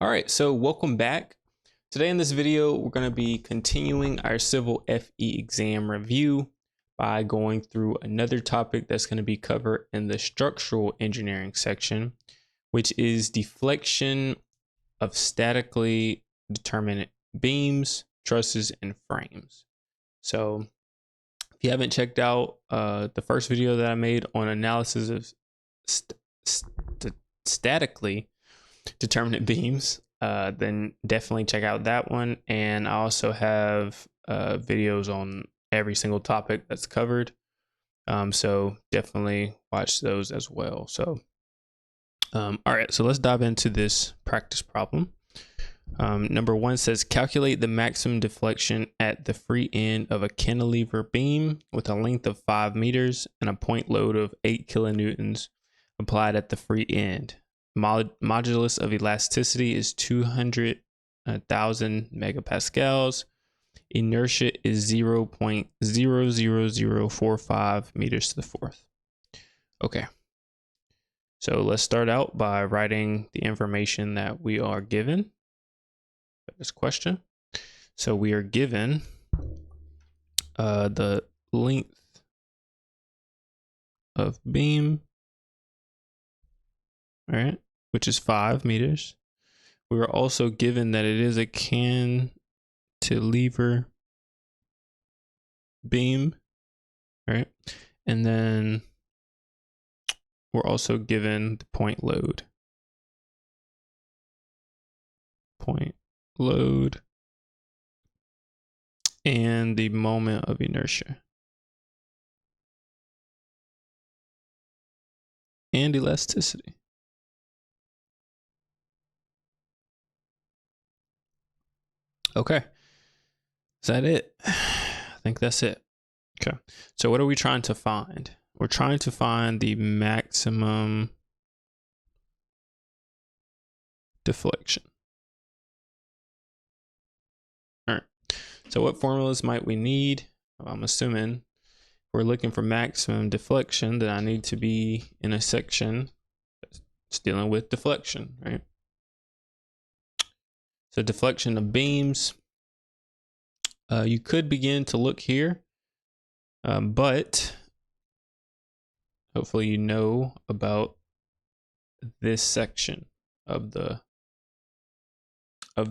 All right, so welcome back. Today in this video, we're going to be continuing our Civil FE exam review by going through another topic that's going to be covered in the structural engineering section, which is deflection of statically determinant beams, trusses, and frames. So if you haven't checked out the first video that I made on analysis of statically determinant beams, then definitely check out that one. And I also have videos on every single topic that's covered. So definitely watch those as well. So, all right, so let's dive into this practice problem. Number 1 says calculate the maximum deflection at the free end of a cantilever beam with a length of 5 meters and a point load of 8 kilonewtons applied at the free end. Modulus of elasticity is 200,000 megapascals. Inertia is 0.00045 meters to the fourth. Okay. So let's start out by writing the information that we are given for this question. So we are given the length of beam, all right, which is 5 meters. We were also given that it is a cantilever beam, right? And then we're also given the point load. Point load and the moment of inertia. And elasticity. Okay, is that it? I think that's it. Okay, so what are we trying to find? We're trying to find the maximum deflection. All right, so what formulas might we need? Well, I'm assuming we're looking for maximum deflection, then I need to be in a section that's dealing with deflection, right? So deflection of beams, you could begin to look here, but hopefully you know about this section of the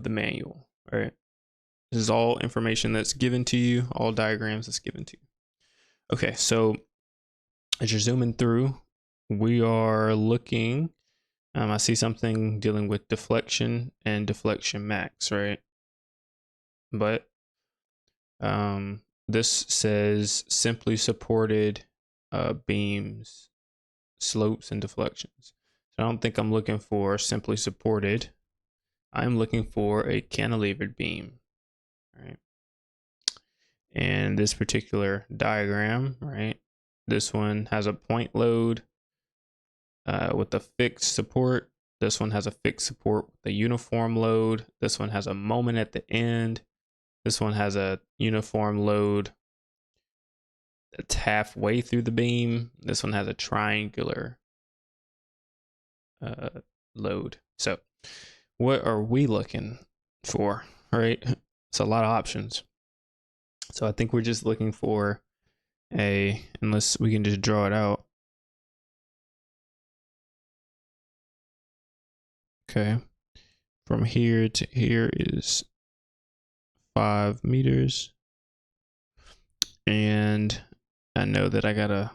manual, right? This is all information that's given to you, all diagrams that's given to you. Okay, so as you're zooming through, we are looking, I see something dealing with deflection and deflection max, right? But this says simply supported beams, slopes, and deflections. So I don't think I'm looking for simply supported. I'm looking for a cantilevered beam, right? And this particular diagram, right? This one has a point load with a fixed support. This one has a fixed support with a uniform load. This one has a moment at the end. This one has a uniform load that's halfway through the beam. This one has a triangular load. So what are we looking for, right? It's a lot of options. So I think we're just looking for unless we can just draw it out. Okay. From here to here is 5 meters. And I know that I gotta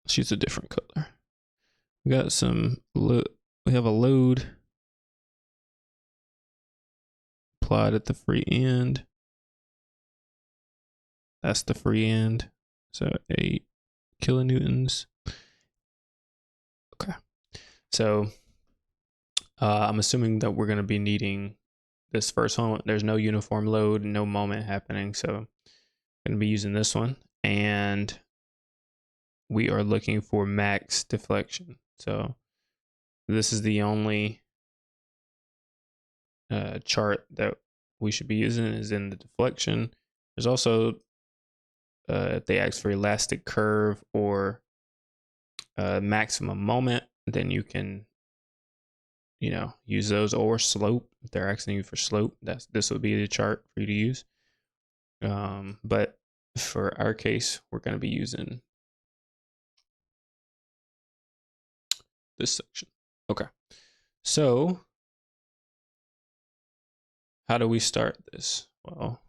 choose a different color. We got we have a load applied at the free end. That's the free end. So 8 kilonewtons. Okay. So I'm assuming that we're going to be needing this first one. There's no uniform load, no moment happening. So I'm going to be using this one. And we are looking for max deflection. So this is the only chart that we should be using is in the deflection. There's also if they ask for elastic curve or maximum moment, then you can use those, or slope. If they're asking you for slope, this would be the chart for you to use. But for our case, we're going to be using this section. Okay. So how do we start this? Well,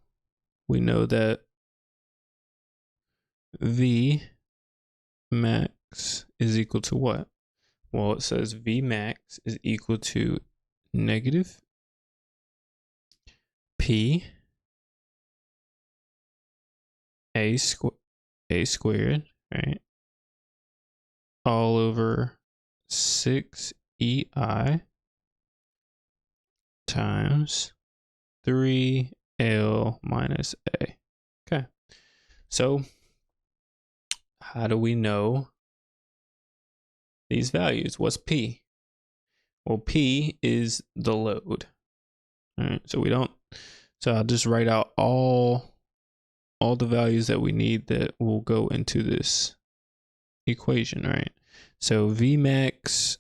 we know that V max is equal to what? Well, it says V max is equal to negative P A squared, right? All over 6EI times 3L minus A. Okay. So how do we know these values? What's P? Well, P is the load. All right. So I'll just write out all the values that we need that will go into this equation, right? So V max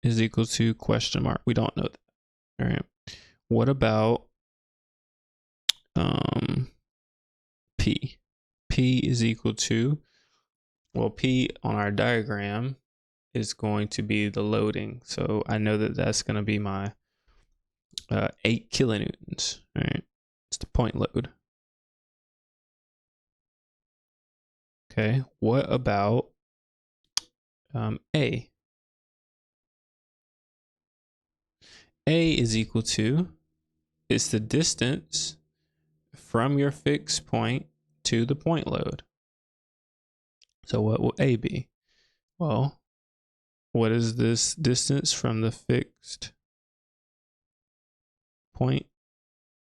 is equal to question mark. We don't know that. All right. What about P? P is equal to, well, P on our diagram is going to be the loading. So I know that that's going to be my 8 kilonewtons, right? It's the point load. Okay, what about A? A is equal to, it's the distance from your fixed point to the point load. So what will A be? Well, what is this distance from the fixed point,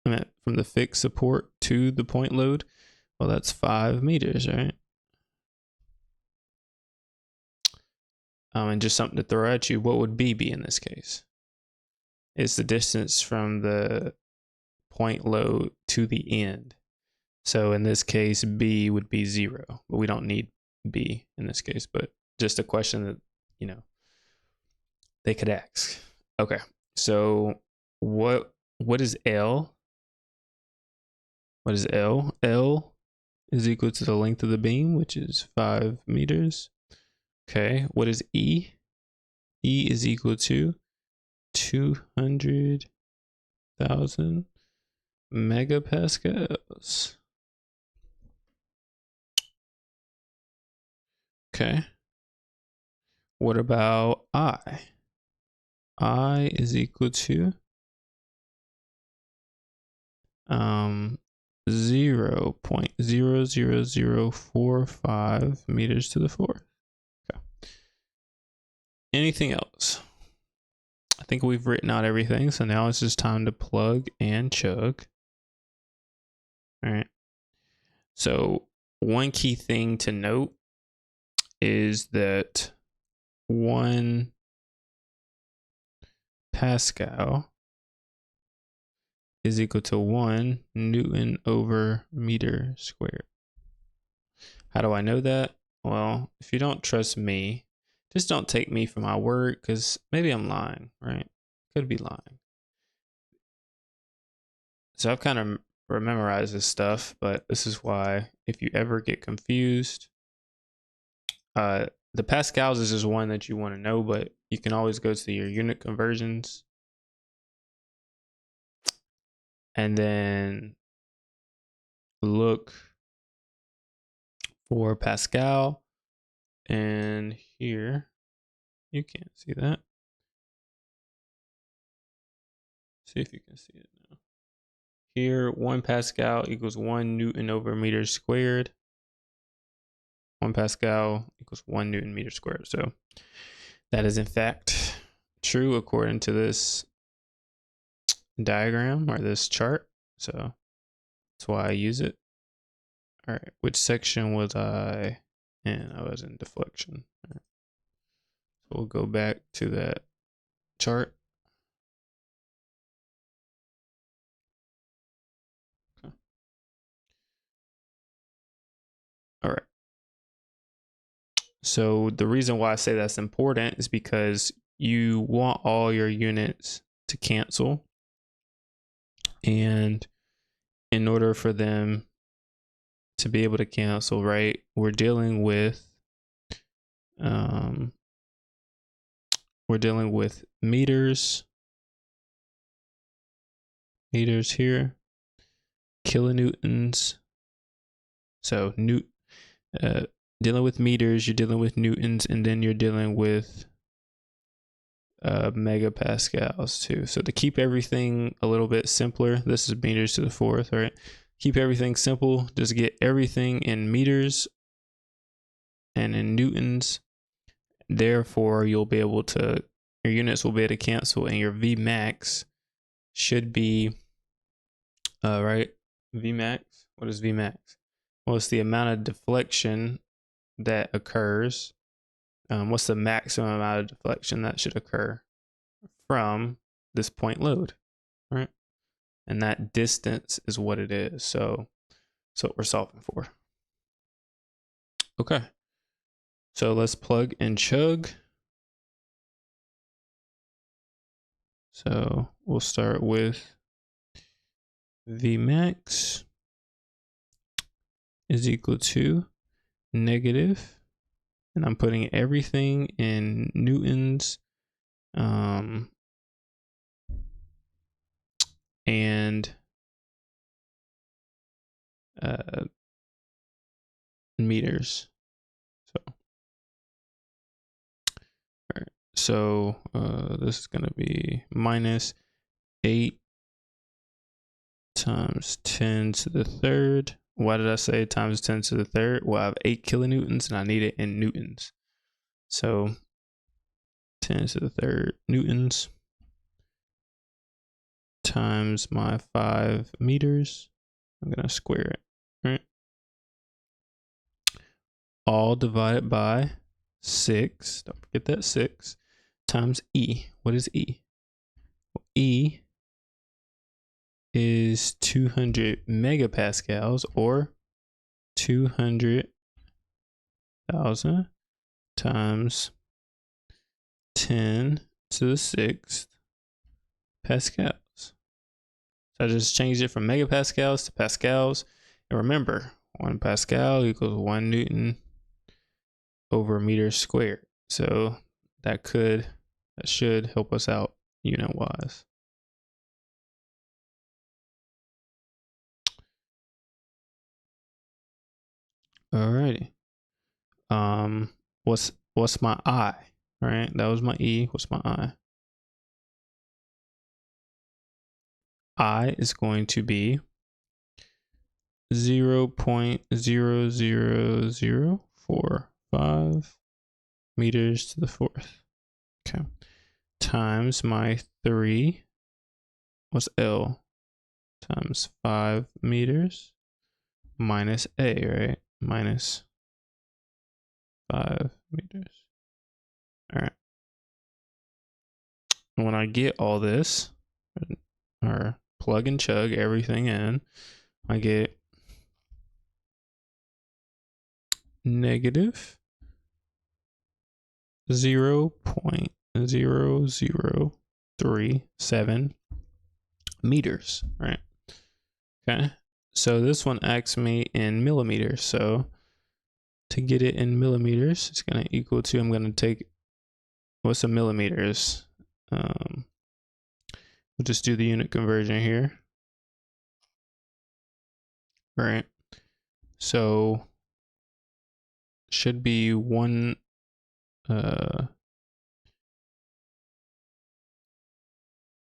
from the fixed support to the point load? Well, that's 5 meters, right? And just something to throw at you, what would B be in this case? It's the distance from the point load to the end. So in this case, B would be 0, but we don't need B in this case, but just a question that, they could ask. Okay, so what is L? What is L? L is equal to the length of the beam, which is 5 meters. Okay, what is E? E is equal to 200,000 megapascals. Okay. What about I? I is equal to 0.00045 meters to the fourth. Okay. Anything else? I think we've written out everything, so now it's just time to plug and chug. All right. So one key thing to note is that 1 Pascal is equal to 1 Newton over meter squared. How do I know that? Well, if you don't trust me, just don't take me for my word, because maybe I'm lying, right? Could be lying. So I've kind of memorized this stuff, but this is why, if you ever get confused, the pascals is just one that you want to know, but you can always go to your unit conversions and then look for Pascal. And here, you can't see that. See if you can see it now. Here, 1 Pascal equals 1 Newton over meter squared. 1 Pascal equals 1 Newton meter squared. So that is in fact true according to this diagram or this chart. So that's why I use it. All right, which section was I in? I was in deflection. All right. So we'll go back to that chart. Okay. All right. So the reason why I say that's important is because you want all your units to cancel. And in order for them to be able to cancel, right, we're dealing with meters here, kilonewtons. So dealing with meters, you're dealing with newtons, and then you're dealing with megapascals too. So to keep everything a little bit simpler, this is meters to the fourth, right? Keep everything simple, just get everything in meters and in newtons. Therefore, your units will be able to cancel, and your Vmax should be, right? Vmax, what is Vmax? Well, it's the amount of deflection that occurs. What's the maximum amount of deflection that should occur from this point load, right? And that distance is what it is. So that's what we're solving for. Okay. So let's plug and chug. So we'll start with Vmax is equal to negative, and I'm putting everything in newtons, and meters. So this is going to be minus 8 times 10 to the third. Why did I say times 10 to the third? Well, I have 8 kilonewtons and I need it in newtons. So 10 to the third newtons times my 5 meters. I'm going to square it, right? All divided by 6. Don't forget that 6 times E. What is E? Well, E is 200 megapascals, or 200,000 times 10 to the 6th pascals. So I just changed it from megapascals to pascals. And remember, 1 pascal equals 1 newton over meter squared. So that should help us out unit wise. Alrighty. What's my I? Right? That was my E. What's my I? I is going to be 0.00045 meters to the fourth. Okay. Times my 3 was L times 5 meters minus A, right? Minus 5 meters. All right. And when I get all this, or plug and chug everything in, I get negative 0.0037 meters, right? Okay. So this one asks me in millimeters. So to get it in millimeters, it's going to equal to, I'm going to take, what's a millimeters? We'll just do the unit conversion here. Right. So should be 1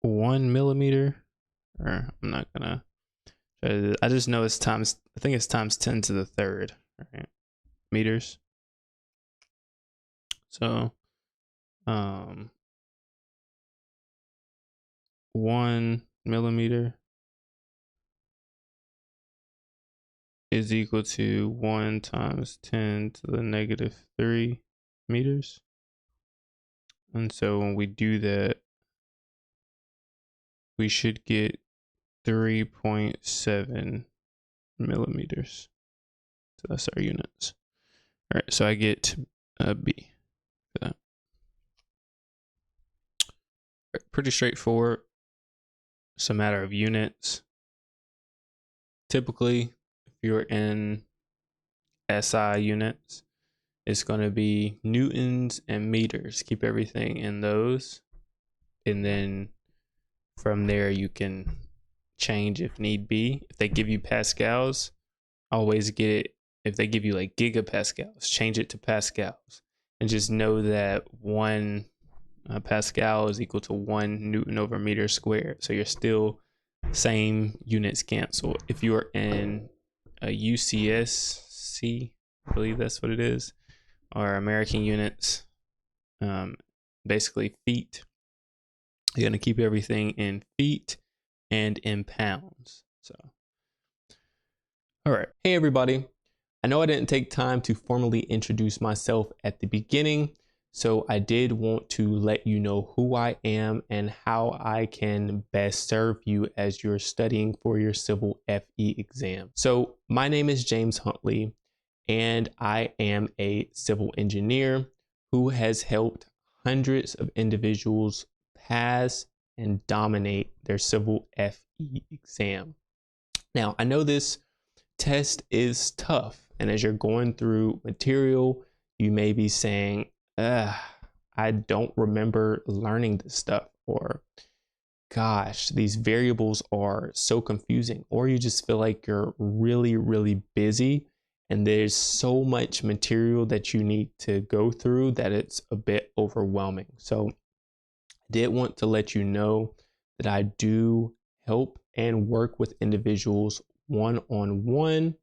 millimeter, or I'm not gonna try to, I just know it's times, I think it's times 10 to the third, right? Meters. So 1 millimeter is equal to 1 times 10 to the negative 3 meters. And so when we do that, we should get 3.7 millimeters. So that's our units. All right, so I get B for that. pretty straightforward. It's a matter of units. Typically, if you're in SI units, it's going to be newtons and meters. Keep everything in those. And then from there, you can change if need be. If they give you pascals, always get it. If they give you like gigapascals, change it to pascals. And just know that 1 Pascal is equal to 1 Newton over meter squared. So you're still same units cancel. If you are in a UCSC, I believe that's what it is, or American units, basically feet, you're going to keep everything in feet and in pounds. So, all right. Hey, everybody. I know I didn't take time to formally introduce myself at the beginning, so I did want to let you know who I am and how I can best serve you as you're studying for your civil FE exam. So my name is James Huntley, and I am a civil engineer who has helped hundreds of individuals pass and dominate their civil FE exam. Now, I know this test is tough, and as you're going through material, you may be saying, I don't remember learning this stuff, or gosh, these variables are so confusing, or you just feel like you're really, really busy and there's so much material that you need to go through that it's a bit overwhelming. So I did want to let you know that I do help and work with individuals one-on-one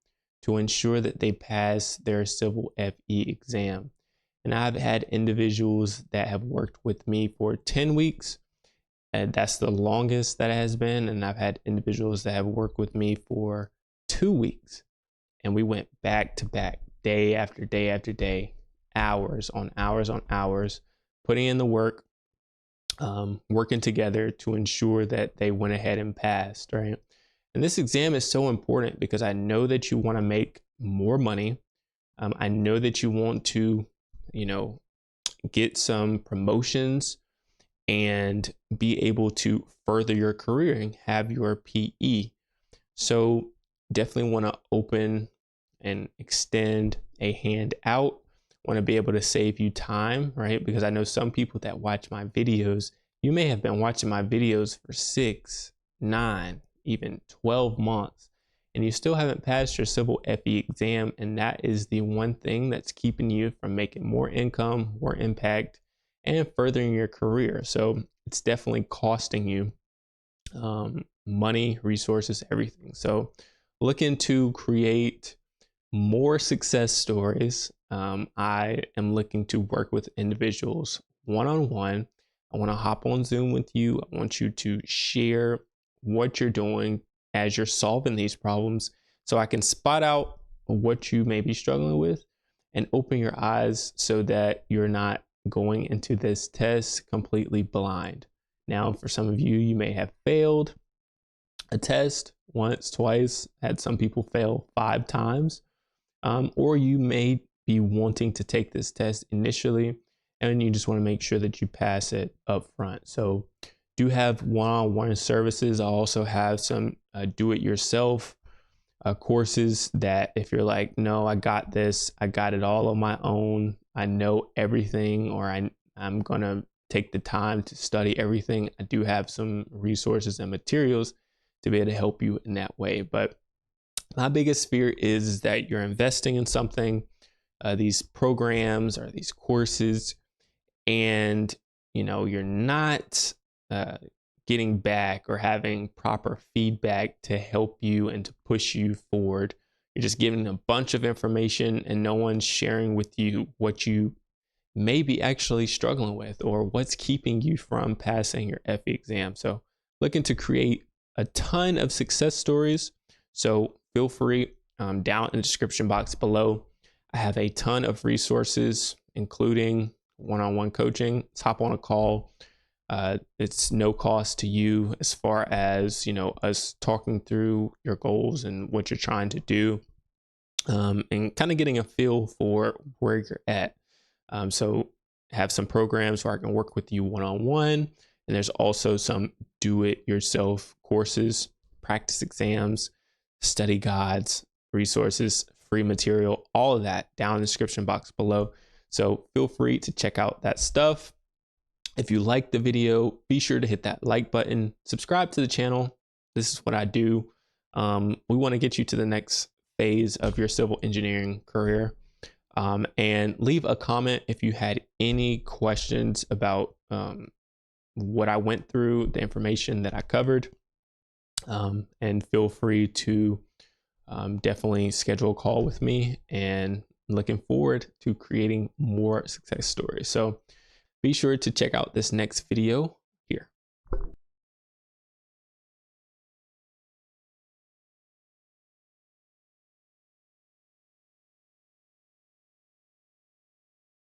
to ensure that they pass their civil FE exam. And I've had individuals that have worked with me for 10 weeks, and that's the longest that it has been. And I've had individuals that have worked with me for 2 weeks, and we went back to back, day after day after day, hours on hours on hours, putting in the work, working together to ensure that they went ahead and passed, right? And this exam is so important because I know that you want to make more money. I know that you want to, get some promotions and be able to further your career and have your PE. So definitely want to open and extend a hand out. Want to be able to save you time, right? Because I know some people that watch my videos, you may have been watching my videos for 6, 9, even 12 months, and you still haven't passed your civil FE exam. And that is the one thing that's keeping you from making more income, more impact, and furthering your career. So it's definitely costing you money, resources, everything. So looking to create more success stories. I am looking to work with individuals one-on-one. I want to hop on Zoom with you. I want you to share what you're doing as you're solving these problems, so I can spot out what you may be struggling with and open your eyes so that you're not going into this test completely blind. Now, for some of you, you may have failed a test once, twice, had some people fail 5 times, or you may be wanting to take this test initially and you just want to make sure that you pass it up front. So do have one-on-one services. I also have some do-it-yourself courses that if you're like, no, I got this, I got it all on my own, I know everything, or I'm gonna take the time to study everything, I do have some resources and materials to be able to help you in that way. But my biggest fear is that you're investing in something, these programs or these courses, and you're not getting back or having proper feedback to help you and to push you forward. You're just giving a bunch of information and no one's sharing with you what you may be actually struggling with or what's keeping you from passing your FE exam. So looking to create a ton of success stories. So feel free, down in the description box below, I have a ton of resources, including one-on-one coaching. Let's hop on a call. It's no cost to you as far as, us talking through your goals and what you're trying to do, and kind of getting a feel for where you're at. So have some programs where I can work with you one-on-one, And there's also some do-it-yourself courses, practice exams, study guides, resources, free material, all of that down in the description box below. So feel free to check out that stuff. If you like the video, be sure to hit that like button, subscribe to the channel. This is what I do. We want to get you to the next phase of your civil engineering career. And leave a comment if you had any questions about what I went through, the information that I covered. And feel free to definitely schedule a call with me, and looking forward to creating more success stories. So be sure to check out this next video